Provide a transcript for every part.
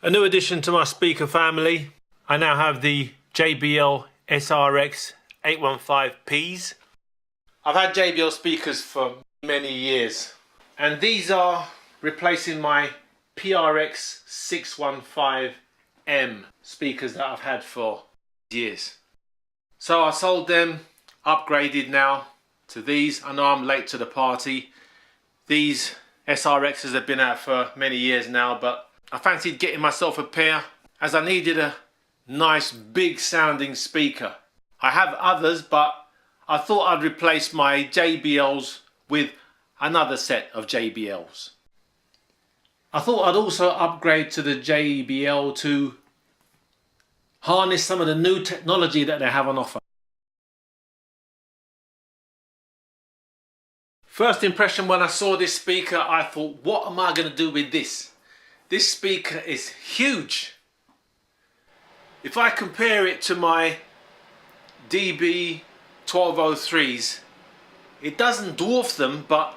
A new addition to my speaker family. I now have the JBL SRX815Ps. I've had JBL speakers for many years, and these are replacing my SRX615M speakers that I've had for years. So I sold them, upgraded now to these. I know I'm late to the party. These SRXs have been out for many years now, but I fancied getting myself a pair as I needed a nice big sounding speaker. I have others, but I thought I'd replace my JBLs with another set of JBLs. I thought I'd also upgrade to the JBL to harness some of the new technology that they have on offer. First impression when I saw this speaker, I thought, what am I going to do with this? This speaker is huge. If I compare it to my DB1203s, it doesn't dwarf them, but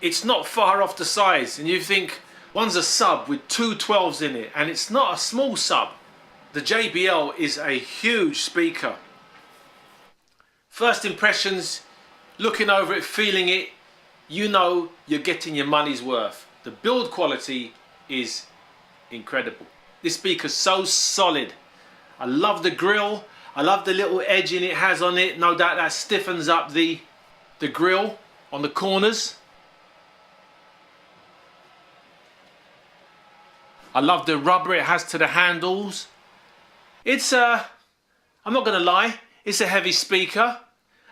it's not far off the size. And you think, one's a sub with two 12s in it, and it's not a small sub. The JBL is a huge speaker. First impressions, looking over it, feeling it, you know you're getting your money's worth. The build quality is incredible. This speaker's so solid. I love the grille. I love the little edging it has on it. No doubt that stiffens up the grille on the corners. I love the rubber it has to the handles. It's I'm not gonna lie, it's a heavy speaker,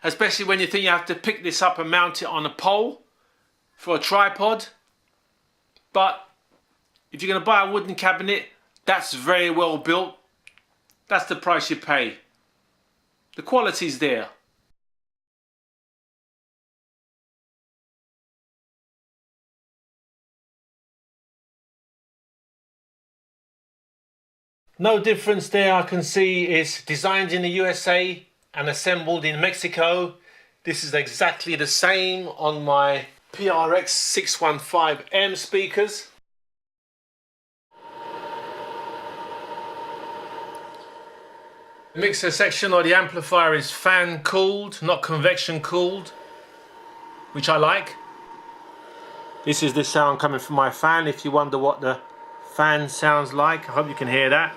especially when you think you have to pick this up and mount it on a pole for a tripod. But if you're gonna buy a wooden cabinet that's very well built, that's the price you pay. The quality's there. No difference there. I can see it's designed in the USA and assembled in Mexico. This is exactly the same on my SRX615M speakers. The mixer section or the amplifier is fan cooled, not convection cooled, which I like. This is the sound coming from my fan. If you wonder what the fan sounds like, I hope you can hear that.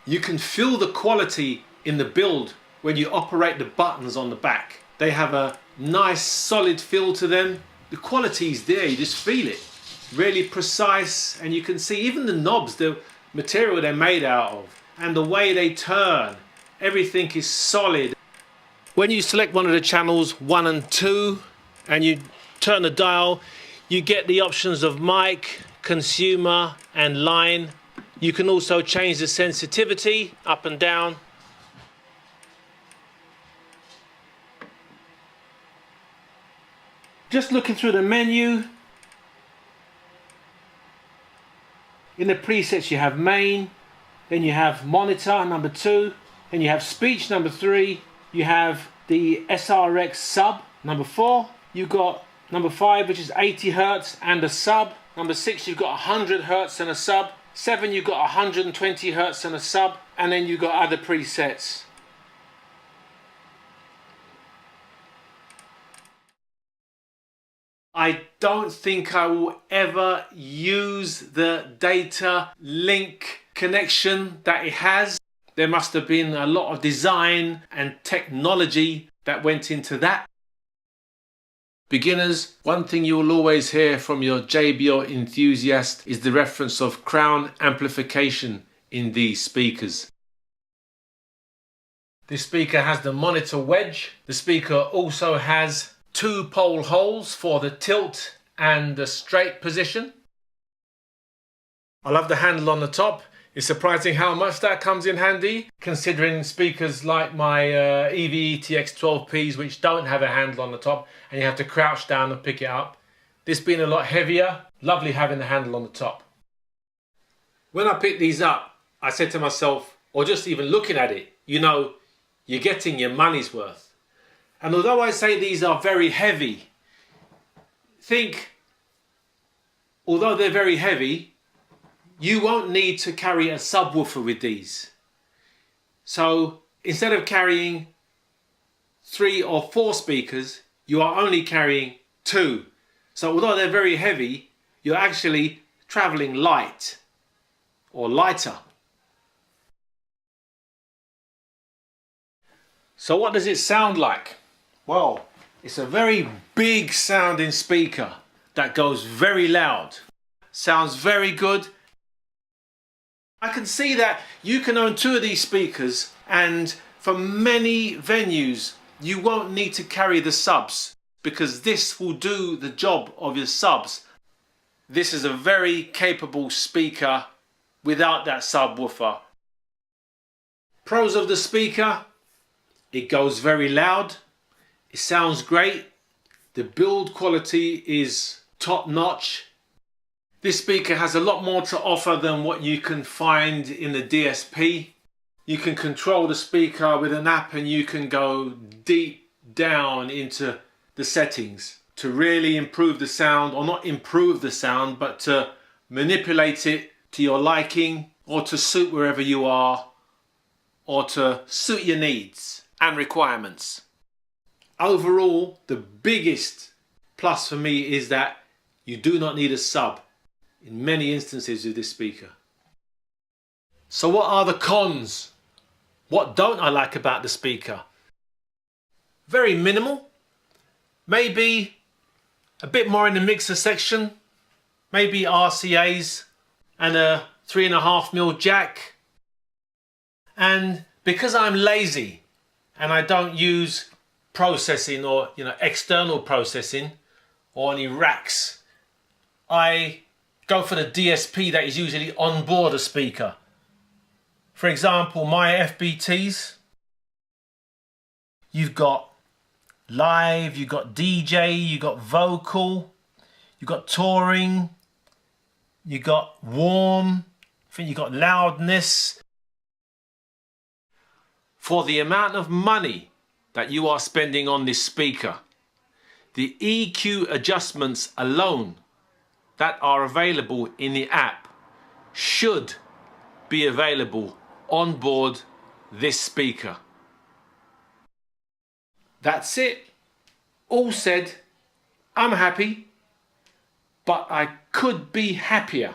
You can feel the quality in the build when you operate the buttons on the back. They have a nice solid feel to them. The quality is there, you just feel it. Really precise, and you can see even the knobs, the material they're made out of, and the way they turn. Everything is solid. When you select one of the channels 1 and 2 and you turn the dial, you get the options of mic, consumer and line. You can also change the sensitivity up and down. Just looking through the menu, in the presets you have main, then you have monitor number 2, then you have speech number 3, you have the SRX sub number 4, you've got number 5 which is 80 Hertz and a sub, number 6 you've got 100 Hertz and a sub, 7 you've got 120 Hertz and a sub, and then you've got other presets. I don't think I will ever use the data link connection that it has. There must have been a lot of design and technology that went into that. Beginners, one thing you will always hear from your JBL enthusiast is the reference of crown amplification in these speakers. This speaker has the monitor wedge. The speaker also has 2 pole holes for the tilt and the straight position. I love the handle on the top. It's surprising how much that comes in handy, considering speakers like my EVE-TX12Ps, which don't have a handle on the top and you have to crouch down and pick it up. This being a lot heavier, lovely having the handle on the top. When I picked these up, I said to myself, or just even looking at it, you know you're getting your money's worth. And although I say these are very heavy, although they're very heavy, you won't need to carry a subwoofer with these. So instead of carrying 3 or 4 speakers, you are only carrying 2. So although they're very heavy, you're actually traveling light or lighter. So what does it sound like? Well, it's a very big sounding speaker that goes very loud. Sounds very good. I can see that you can own 2 of these speakers, and for many venues you won't need to carry the subs because this will do the job of your subs. This is a very capable speaker without that subwoofer. Pros of the speaker: it goes very loud, it sounds great, the build quality is top notch. This speaker has a lot more to offer than what you can find in the DSP. You can control the speaker with an app and you can go deep down into the settings to really improve the sound, or not improve the sound, but to manipulate it to your liking, or to suit wherever you are, or to suit your needs and requirements. Overall, the biggest plus for me is that you do not need a sub in many instances with this speaker. So what are the cons? What don't I like about the speaker? Very minimal. Maybe a bit more in the mixer section. Maybe RCAs and a 3.5mm jack. And because I'm lazy and I don't use processing or external processing or any racks, I go for the DSP that is usually on board a speaker. For example, my FBTs, you've got live, you've got DJ, you've got vocal, you've got touring, you've got warm, I think you've got loudness. For the amount of money that you are spending on this speaker, the EQ adjustments alone that are available in the app should be available on board this speaker. That's it. All said. I'm happy, but I could be happier.